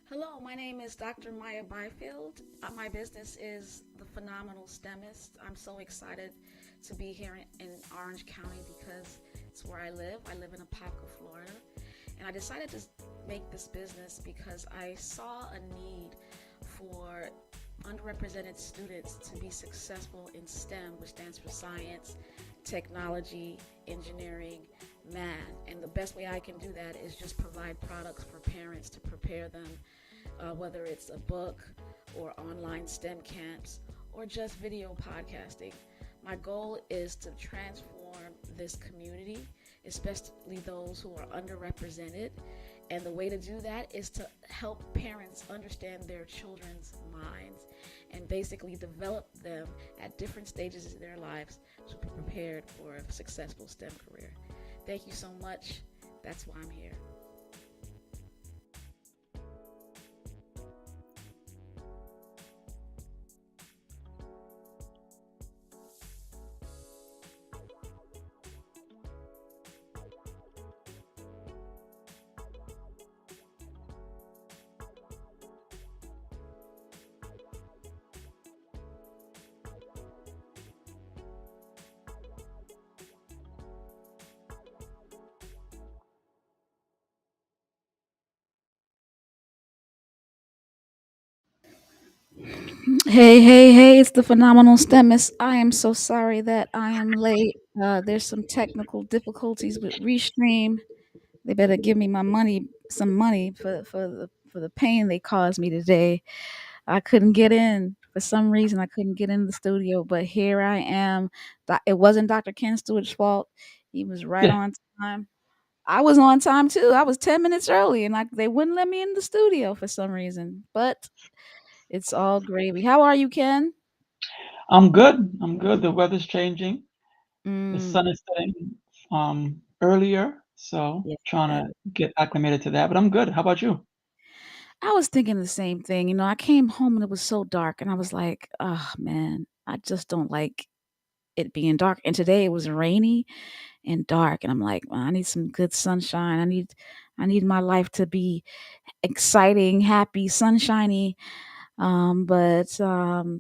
Hello, my name is Dr. Maya Byfield. My business is The Phenomenal STEMist. I'm so excited to be here in Orange County because it's where I live. I live in Apopka, Florida. And I decided to make this business because I saw a need for underrepresented students to be successful in STEM, which stands for science, technology, engineering, math. And the best way I can do that is just provide products for parents to prepare them, whether it's a book or online STEM camps or just video podcasting. My goal is to transform this community, especially those who are underrepresented. And the way to do that is to help parents understand their children's minds and basically develop them at different stages of their lives to be prepared for a successful STEM career. Thank you so much. That's why I'm here. Hey, hey, hey, it's the phenomenal STEMist. I am so sorry that I am late. There's some technical difficulties with Restream. They better give me my money, some money for the pain they caused me today. I couldn't get in. For some reason I couldn't get in the studio, but here I am. It wasn't Dr. Ken Stewart's fault. He was right Yeah, on time. I was on time too. I was 10 minutes early and they wouldn't let me in the studio for some reason. But it's all gravy. How are you, Ken? I'm good. I'm good. The weather's changing. The sun Mm, is setting earlier, so yeah. trying to get acclimated to that. But I'm good. How about you? I was thinking the same thing. I came home and it was so dark, and I was like, "Oh man, I just don't like it being dark." And today it was rainy and dark, and I'm like, well, I need some good sunshine. I need my life to be exciting, happy, sunshiny. But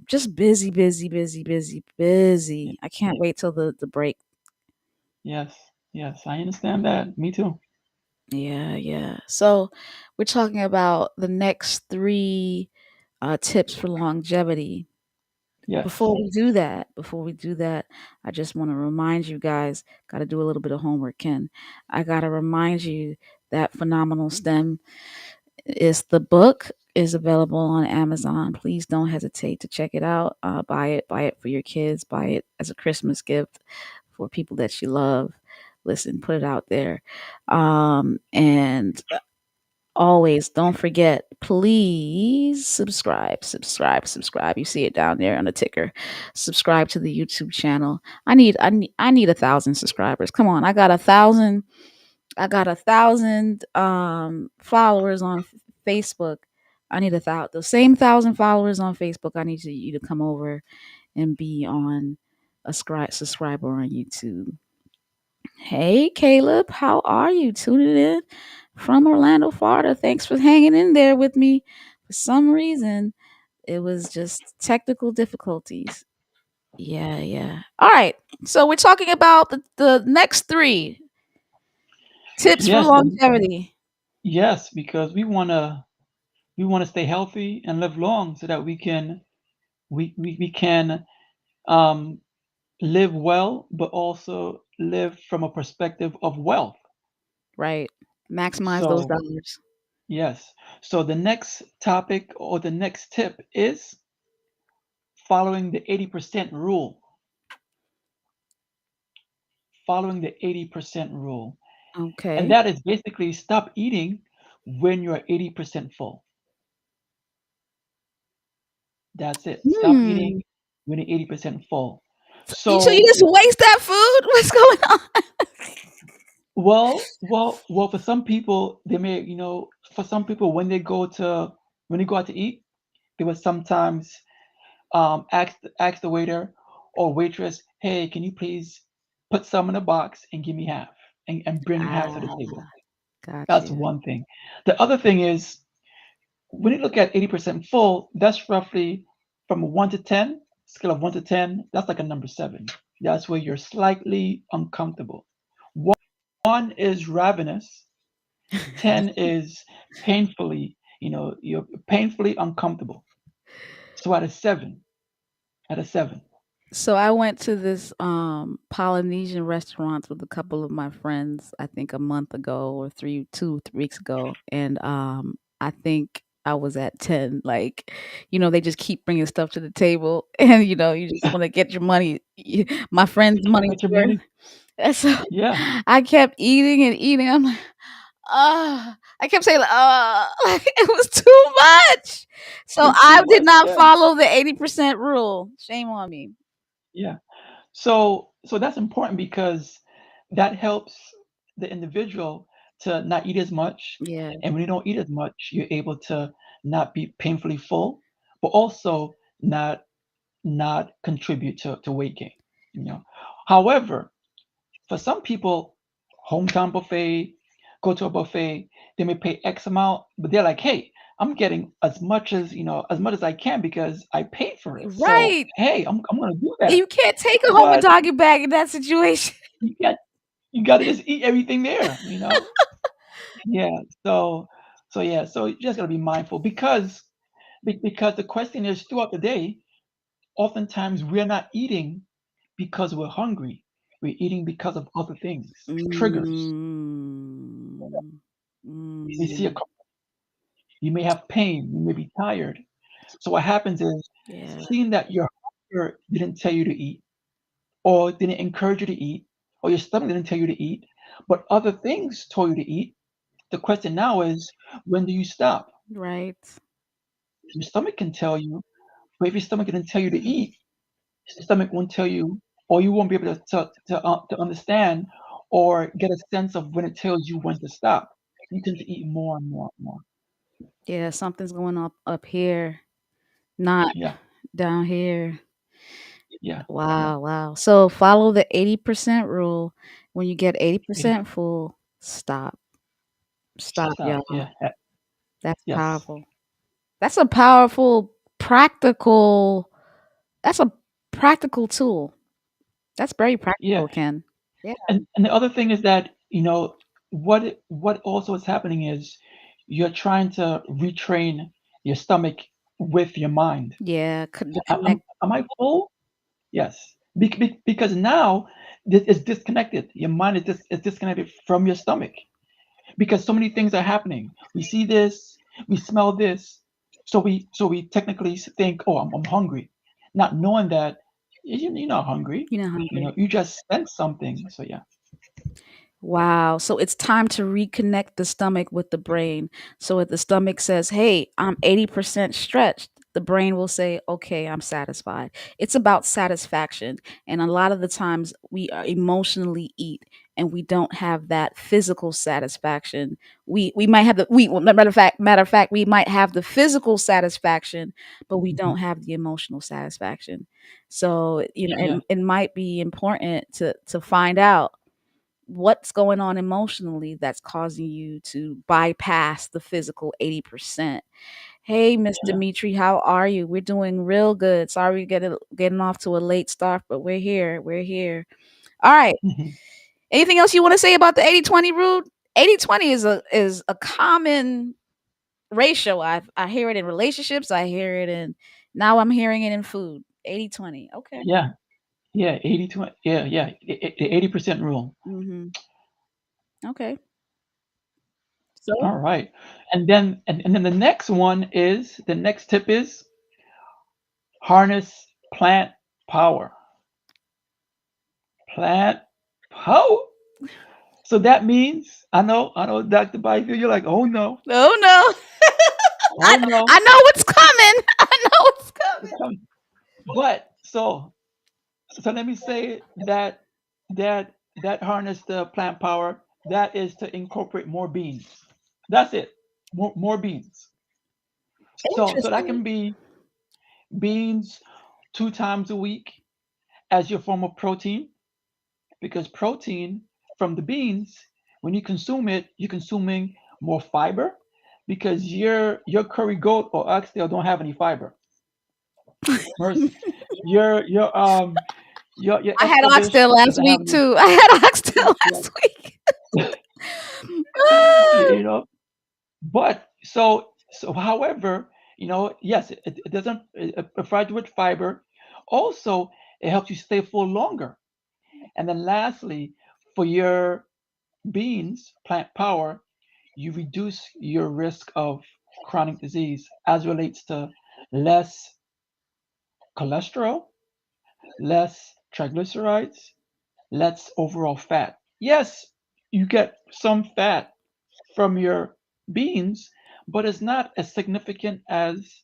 just busy, busy, busy, busy, Yeah. busy. I can't wait till the break. Yes, yes, I understand that. Me too. Yeah, yeah. So we're talking about the next three tips for longevity. Yes, Before we do that, I just want to remind you guys, got to do a little bit of homework, Ken. I got to remind you that phenomenal STEM It's the book is available on Amazon. Please don't hesitate to check it out. Buy it for your kids. Buy it as a Christmas gift for people that you love. Listen, put it out there. And always don't forget, please subscribe. You see it down there on the ticker. Subscribe to the YouTube channel. I need 1,000 subscribers. Come on, I got 1,000 followers on Facebook. I need the same 1,000 followers on Facebook. I need you to come over and be on a subscriber on YouTube. Hey, Caleb, how are you? Tuning in from Orlando, Florida. Thanks for hanging in there with me. For some reason, it was just technical difficulties. Yeah, yeah. All right. So we're talking about the next three tips for Yes, longevity. yes, because we wanna stay healthy and live long so that we can um, live well, but also live from a perspective of wealth. Right. Maximize those So dollars. yes. So the next topic or the next tip is following the 80% rule. Following the 80% rule. And Okay. that is basically stop eating when you're 80% full. That's it. Stop eating Hmm. when you're 80% full. So you So, just waste that food? What's going on? well, for some people, they may, for some people, when they go out to eat, they would sometimes ask the waiter or waitress, "Hey, can you please put some in a box and give me half, and bring half to the Ah, table?" got That's you. one thing. The other thing is when you look at 80% full, that's roughly from a 1 to 10, scale of 1 to 10, that's like a number 7. That's where you're slightly uncomfortable. 1 is ravenous, 10 is you're painfully uncomfortable. So at a 7. So I went to this Polynesian restaurant with a couple of my friends, I think a month ago or 2 3 weeks ago, and I think I was at 10. Like, they just keep bringing stuff to the table, and you just want to get your money, my friend's money's Got your worth. money? And so Yeah, I kept eating and eating. I'm like, I kept saying, like, it was too much. So it's too I did much. not Yeah, follow the 80% rule. Shame on me. yeah. So that's important because that helps the individual to not eat as much. Yeah. And when you don't eat as much, you're able to not be painfully full, but also not contribute to weight gain. You know. However, for some people, hometown buffet, go to a buffet, they may pay X amount, but they're like, hey, I'm getting as much as I can because I paid for it. So Right. hey, I'm gonna do that. You can't take a home and But doggy bag in that situation. you got you got to just eat everything there. Yeah. So you just gotta be mindful because the question is throughout the day, oftentimes we're not eating because we're hungry. We're eating because of other things, triggers. Mm. We see a Mm. you may have pain, you may be tired. So what happens is, Yeah. seeing that your hunger didn't tell you to eat, or didn't encourage you to eat, or your stomach didn't tell you to eat, but other things told you to eat. The question now is, when do you stop? Right. Your stomach can tell you, but if your stomach didn't tell you to eat, your stomach won't tell you, or you won't be able to understand or get a sense of when it tells you when to stop. You tend to eat more and more and more. Yeah, something's going up here, not Yeah, down here. yeah. Wow, wow. So follow the 80% rule. When you get 80% full, stop. Stop, Stop. y'all. Yeah. That's Yes. powerful. That's a powerful, practical that's a practical tool. That's very Yeah. practical, Ken. Yeah. And the other thing is that, what also is happening is you're trying to retrain your stomach with your mind. Yeah, the Am I full? Yes. Because now it's disconnected. Your mind is disconnected from your stomach because so many things are happening. We see this. We smell this, so we technically think, oh, I'm hungry, not knowing that you're not hungry. You're not hungry. You just sense something. So yeah. Wow. So it's time to reconnect the stomach with the brain. So if the stomach says, hey, I'm 80% stretched, the brain will say, okay, I'm satisfied. It's about satisfaction. And a lot of the times we are emotionally eat and we don't have that physical satisfaction. We might have the well, matter of fact, we might have the physical satisfaction, but we Mhm. don't have the emotional satisfaction. So, Yeah. it might be important to find out what's going on emotionally that's causing you to bypass the physical 80%. Hey, Miss Yeah. Dimitri, how are you? We're doing real good. Sorry we getting off to a late start, but we're here. We're here. All right. Mhm. Anything else you want to say about the 80/20 rule? 80/20 is a common ratio. I hear it in relationships, I hear it in now I'm hearing it in food. 80/20. Okay. Yeah. Yeah. 80/20. Yeah. Yeah. The 80% rule. Mhm. Okay. So, All right. And then the next tip is harness plant power. Plant power. So that means I know, Dr. Byfield, you're like, oh no, oh no. oh no. I know what's coming. I know what's coming. But so let me say that harness the plant power, that is to incorporate more beans. That's it. More beans. So that Interesting. can be beans 2 times a week as your form of protein, because protein from the beans, when you consume it, you're consuming more fiber, because your curry goat or oxtail don't have any fiber. Mercy. Your I had extra dish oxtail last doesn't have week any. too. I had oxtail Yeah. last week. you know. But however, yes, it doesn't provide you with fiber. Also, it helps you stay full longer. And then lastly, for your beans, plant power, you reduce your risk of chronic disease as relates to less cholesterol, less triglycerides, less overall fat. Yes, you get some fat from your beans, but it's not as significant as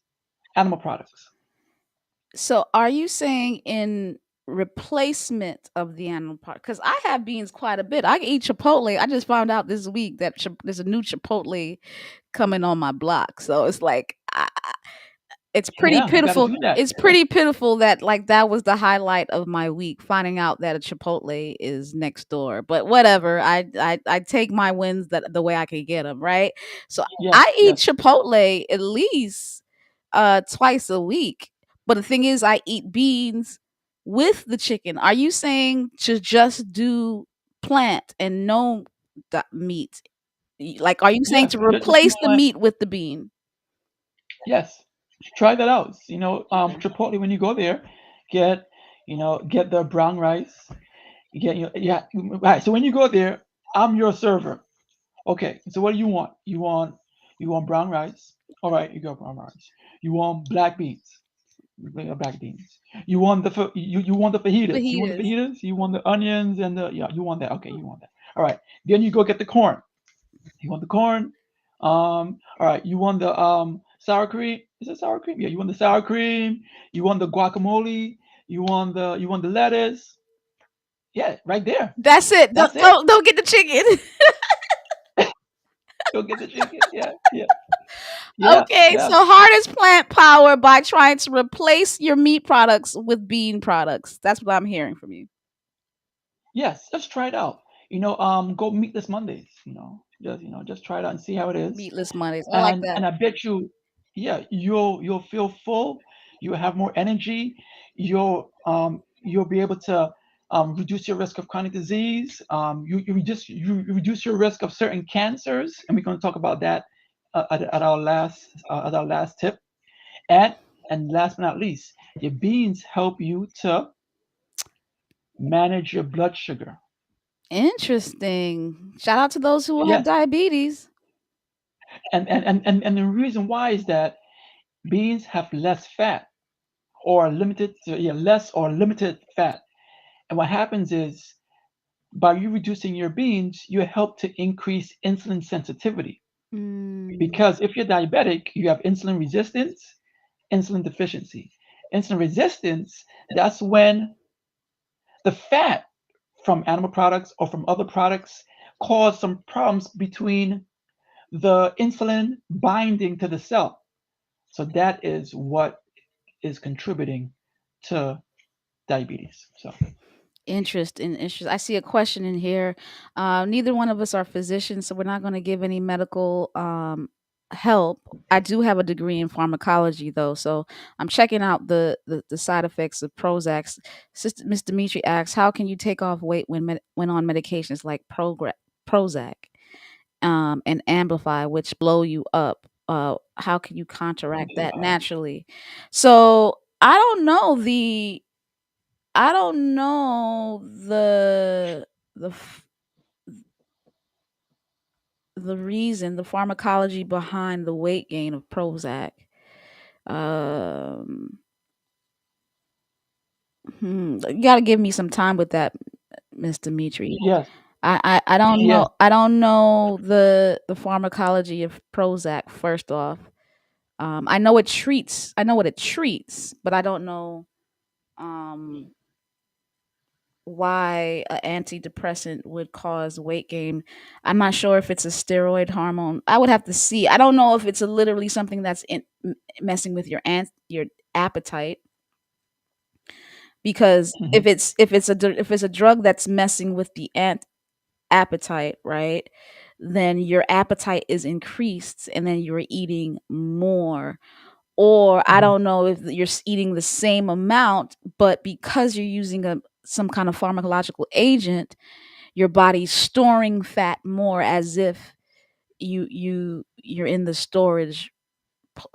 animal products. So, are you saying in replacement of the animal part? Because I have beans quite a bit. I can eat Chipotle. I just found out this week that there's a new Chipotle coming on my block. So it's like it's pretty Yeah, you got to pitiful. do that. It's pretty pitiful that like that was the highlight of my week, finding out that a Chipotle is next door. But whatever, I take my wins that the way I can get them, right? So Yes, I eat yes, Chipotle at least twice a week. But the thing is, I eat beans with the chicken. Are you saying to just do plant and no meat? Like, are you saying yeah. to Just do replace the plant. meat with the bean? Yes, try that out. Okay. Chipotle, when you go there, get get the brown rice. You get yeah. Right. So when you go there, I'm your server. Okay. So what do you want? You want brown rice. All right, you got brown rice. You want black beans. Bring up black beans. You want the fajitas. You want the Fajitas. fajitas. You want the onions and the yeah. You want that. Okay, you want that. All right. Then you go get the corn. You want the corn. All right. You want the sour cream. Is it sour cream? Yeah. You want the sour cream. You want the guacamole. You want the lettuce. Yeah, right there. That's it. Don't That's it. don't, don't get the chicken. Go get the chicken. Yeah, yeah, yeah, Okay, yeah. so harness plant power by trying to replace your meat products with bean products. That's what I'm hearing from you. Yes, just try it out. Go meatless Mondays. Just try it out and see how it is. Meatless Mondays. I like And that. I bet you, yeah, you'll feel full. You'll have more energy. You'll be able to reduce your risk of chronic disease. You reduce your risk of certain cancers, and we're going to talk about that at our last tip. And and last but not least, your beans help you to manage your blood sugar. Interesting. Shout out to those who have Yes, diabetes. And the reason why is that beans have less fat or limited, yeah, less or limited fat. And what happens is by you reducing your beans, you help to increase insulin sensitivity. Mm. Because if you're diabetic, you have insulin resistance, insulin deficiency. Insulin resistance, that's when the fat from animal products or from other products cause some problems between the insulin binding to the cell. So that is what is contributing to diabetes. So Interesting, interesting. I see a question in here. Neither one of us are physicians, so we're not going to give any medical help. I do have a degree in pharmacology, though, so I'm checking out the side effects of Prozac. Sister Miss Dimitri asks, "How can you take off weight when on medications like Prozac and Amplify, which blow you up? How can you counteract that naturally?" So I don't know the f- the reason, the pharmacology behind the weight gain of Prozac. Um, you got to give me some time with that, Miss Dimitri. yes, I don't know. yes. I don't know the pharmacology of Prozac. First off, I know it treats. I know what it treats, but I don't know um why an antidepressant would cause weight gain. I'm not sure if it's a steroid hormone. I would have to see. I don't know if it's literally something that's messing with your appetite, because Mhm, if it's a drug that's messing with the appetite, right? Then your appetite is increased and then you're eating more. Or I mhm, don't know if you're eating the same amount, but because you're using a some kind of pharmacological agent, your body's storing fat more, as if you're in the storage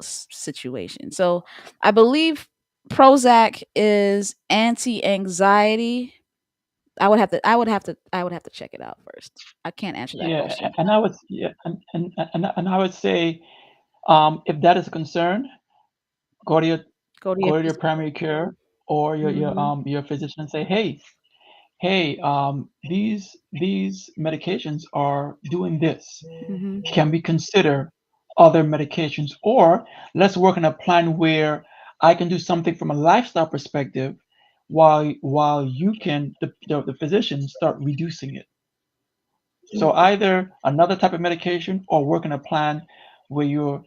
situation. So I believe Prozac is anti-anxiety. I would have to check it out first. I can't answer that yeah, question. and I would, yeah, and I would say, if that is a concern, go to your Go to your go to your physician. primary care or Mhm. your physician and say, hey, these medications are doing this. Mhm. Can we consider other medications, or let's work on a plan where I can do something from a lifestyle perspective, while you can the physician start reducing it. So either another type of medication or work on a plan where you're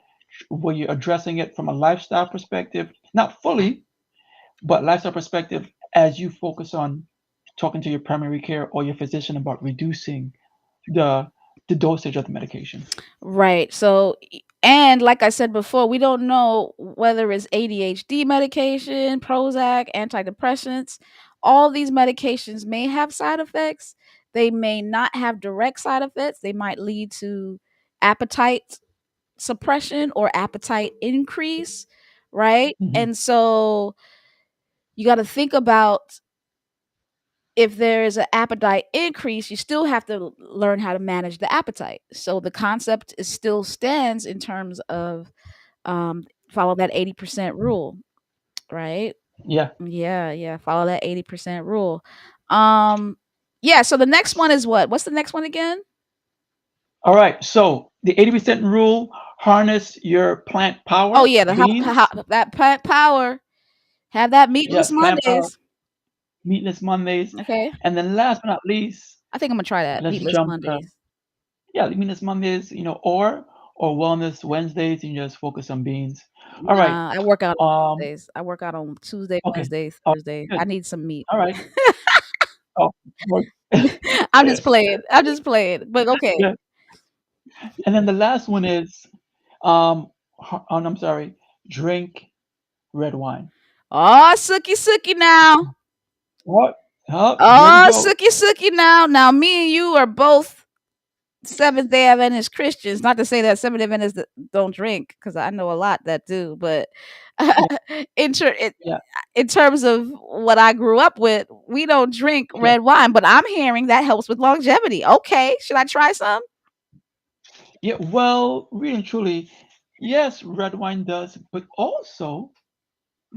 addressing it from a lifestyle perspective, not fully, but lifestyle perspective as you focus on talking to your primary care or your physician about reducing the the dosage of the medication. Right. So, and like I said before, we don't know whether it's ADHD medication, Prozac, antidepressants. All these medications may have side effects. They may not have direct side effects. They might lead to appetite suppression or appetite increase, right? Mhm. And so you got to think about, if there is an appetite increase, you still have to learn how to manage the appetite. So the concept is still stands in terms of follow that 80% rule, right? Yeah. Yeah, yeah, follow that 80% rule. Um, yeah. So the next one is what? What's the next one again? All right. So the 80% rule: harness your plant Oh power. yeah, the Beans. that plant power. Have that meatless Yeah, plant power. Mondays. Meatless Mondays. Okay, And then last but not least, I think I'm gonna try that let's meatless jump to, Mondays. yeah, meatless Mondays. Or wellness Wednesdays. You just focus on beans. All right. Nah, I work out on Um. Wednesdays. I work out on Tuesday, Okay. Wednesday, Oh, Thursday. I good. need some meat. All right. Oh, work. I'm just playing. I'm just playing. But okay. Yeah. And then the last one is, I'm sorry, drink red wine. Oh, sookie sookie now. What? Oh, there we Oh, go. sookie sookie now. Now, me and you are both Seventh Day Adventist Christians. Not to say that Seventh Day Adventists don't drink, because I know a lot that do. But Yeah, in, ter- in yeah, in terms of what I grew up with, we don't drink yeah. red wine. But I'm hearing that helps with longevity. Okay, should I try some? Yeah, well, really and truly, yes, red wine does, but also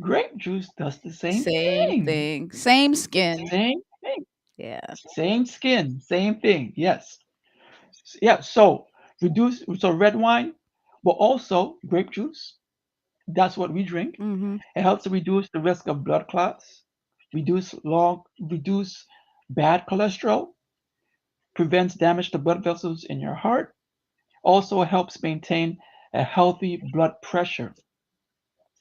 grape juice does the same Same thing. thing. Same skin. Same thing. Yeah. Same skin, same thing. Yes. Yeah, so red wine, but also grape juice. That's what we drink. Mhm. It helps to reduce the risk of blood clots, reduce bad cholesterol, prevents damage to blood vessels in your heart, also helps maintain a healthy blood pressure.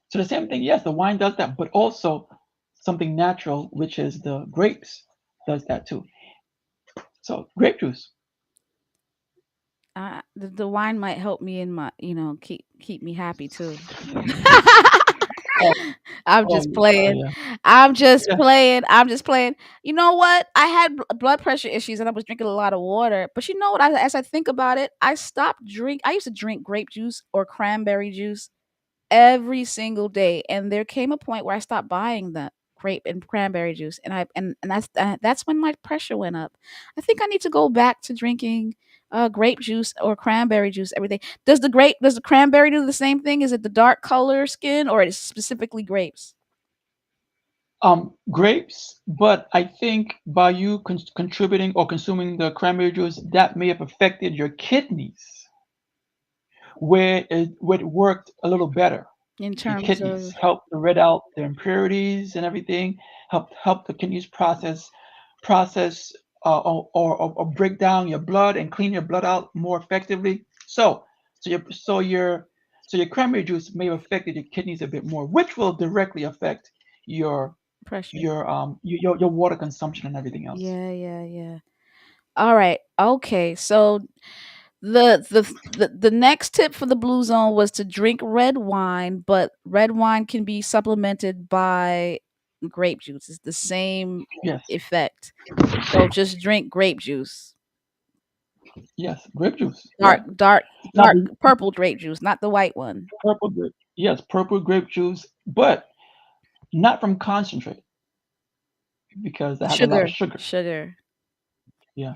So the same thing, yes, the wine does that, but also something natural, which is the grapes, does that too. So grape juice. The wine might help me in my, keep me happy too. Oh, I'm oh, just oh playing. yeah, I'm just yeah. playing. I'm just playing. You know what? I had blood pressure issues and I was drinking a lot of water. But you know what? As I think about it, I used to drink grape juice or cranberry juice every single day, and there came a point where I stopped buying the grape and cranberry juice, and that's when my pressure went up. I think I need to go back to drinking grape juice or cranberry juice every day. Does the cranberry do the same thing? Is it the dark color skin or is it specifically grapes? Grapes, but I think by you contributing or consuming the cranberry juice, that may have affected your kidneys, where it worked a little better. In Your terms kidneys of help to rid out the impurities and everything. Help the kidneys process or break down your blood and clean your blood out more effectively. So your cranberry juice may have affected your kidneys a bit more, which will directly affect your pressure. your water consumption and everything else. Yeah, yeah, yeah. All right. Okay. So the next tip for the blue zone was to drink red wine, but red wine can be supplemented by grape juice. It's the same Yes, effect. So just drink grape juice. yes, grape juice. Dark, Yeah. dark, Now dark the purple grape juice, not the white one. purple grape, yes, purple grape juice, but not from concentrate because that has a lot of Sugar, sugar. sugar. Yeah,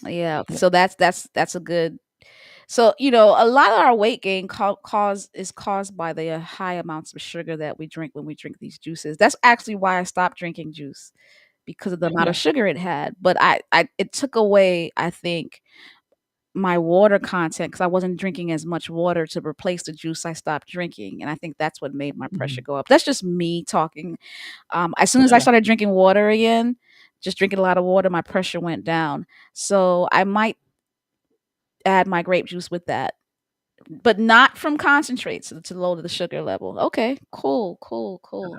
Yeah. yeah, So that's a good. So a lot of our weight gain is caused by the high amounts of sugar that we drink when we drink these juices. That's actually why I stopped drinking juice because of the amount of yeah. sugar it had. But I it took away, I think, my water content because I wasn't drinking as much water to replace the juice I stopped drinking, and I think that's what made my pressure Mhm. go up. That's just me talking. As soon as I Yeah, started drinking water again, just drinking a lot of water, my pressure went down. So I might add my grape juice with that, but not from concentrates to lower the sugar level. Okay, cool, cool, cool.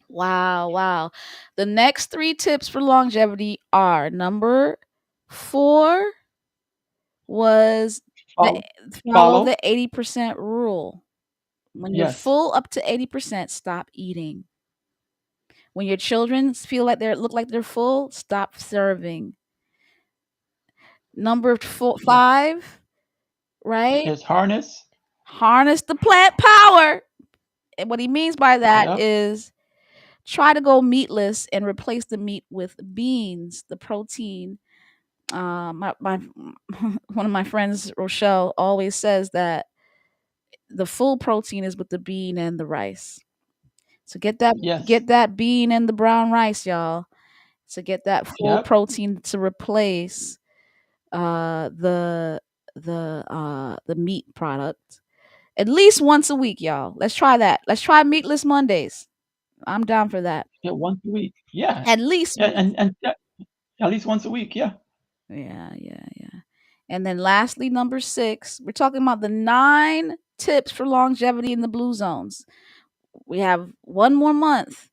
Wow, wow. The next three tips for longevity are number 4 was the follow, follow follow. the 80% rule. When you're Yes, full up to 80%, stop eating. When your children feel like they look like they're full, stop serving. Number yes. 5, right? Is harness. Harness the plant power. And what he means by that Yep, is try to go meatless and replace the meat with beans, the protein. My one of my friends, Rochelle, always says that the full protein is with the bean and the rice. So yes, get that bean and the brown rice, y'all. To get that full yep, protein to replace uh the the meat product. At least once a week, y'all. Let's try that. Let's try meatless Mondays. I'm down for that. yeah. Once a week. Yeah, At least yeah, once. and yeah, at least once a week. Yeah, Yeah, yeah, yeah. And then lastly, number 6, we're talking about the 9 tips for longevity in the blue zones. We have one more month.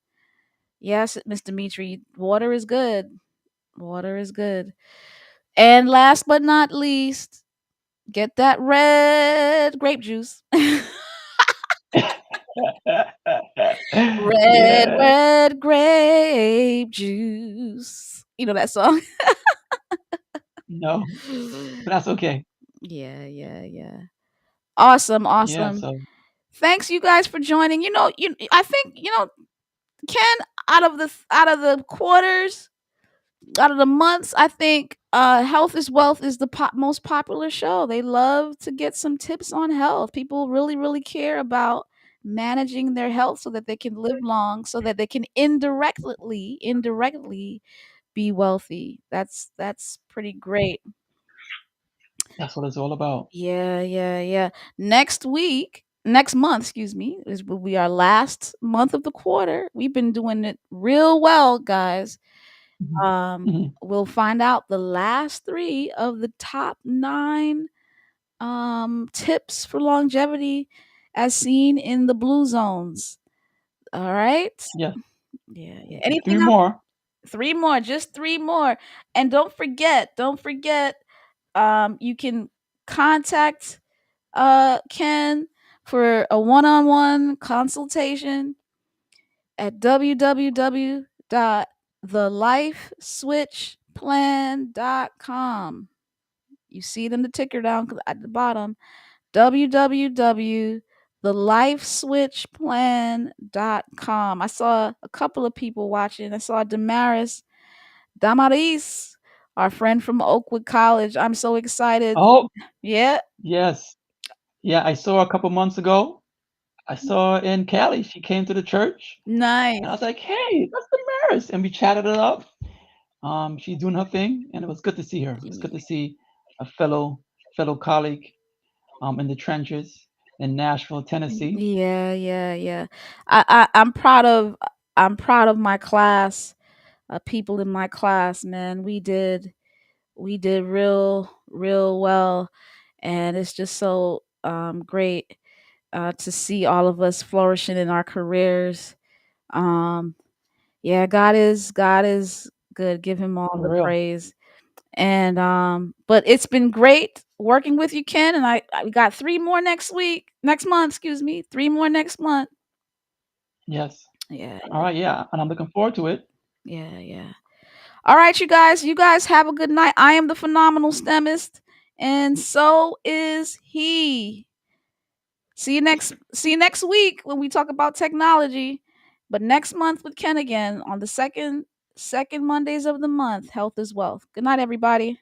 Yes, Miss Dimitri, water is good. Water is good. And last but not least, get that red grape juice. Red, yeah. red grape juice. You know that song? No, but that's okay. Yeah, yeah, yeah. Awesome, Yeah. awesome. So Thanks you guys for joining. I think, Ken, out of the quarters, out of the months, I think Health is Wealth is the most popular show. They love to get some tips on health. People really, really care about managing their health so that they can live long, so that they can indirectly be wealthy. That's pretty great. That's what it's all about. Yeah, yeah, yeah. Next month, excuse me, is will be our last month of the quarter. We've been doing it real well, guys. Mhm. Mhm. We'll find out the last 3 of the top 9 tips for longevity as seen in the blue zones. All right? Yes. Yeah, yeah. Three Anything else? more. 3 more, just 3 more. And don't forget you can contact Ken for a one-on-one consultation at www.thelifeswitchplan.com. You see them the ticker down at the bottom. www.thelifeswitchplan.com. I saw a couple of people watching. I saw Damaris, our friend from Oakwood College. I'm so excited. Oh, Yeah, yes. Yeah, I saw her a couple months ago. I saw her in Cali. She came to the church, and I nice. was like, "Hey, that's Damaris," and we chatted it up. She's doing her thing, and it was good to see her. It's good to see a fellow colleague in the trenches in Nashville, Tennessee. Yeah, yeah, yeah. I'm proud of my class, people in my class, man. We did real well, and it's just so great to see all of us flourishing in our careers. Um yeah, God is good. Give him all For the real. praise. And but it's been great working with you, Ken, and we got 3 more next month, excuse me. 3 more next month. Yes. Yeah, All right. Yeah, and I'm looking forward to it. yeah, yeah. All right, you guys. You guys have a good night. I am the phenomenal STEMist, and so is he. See you next week when we talk about technology. But next month with Ken again on the second Mondays of the month. Health is wealth. Good night, everybody.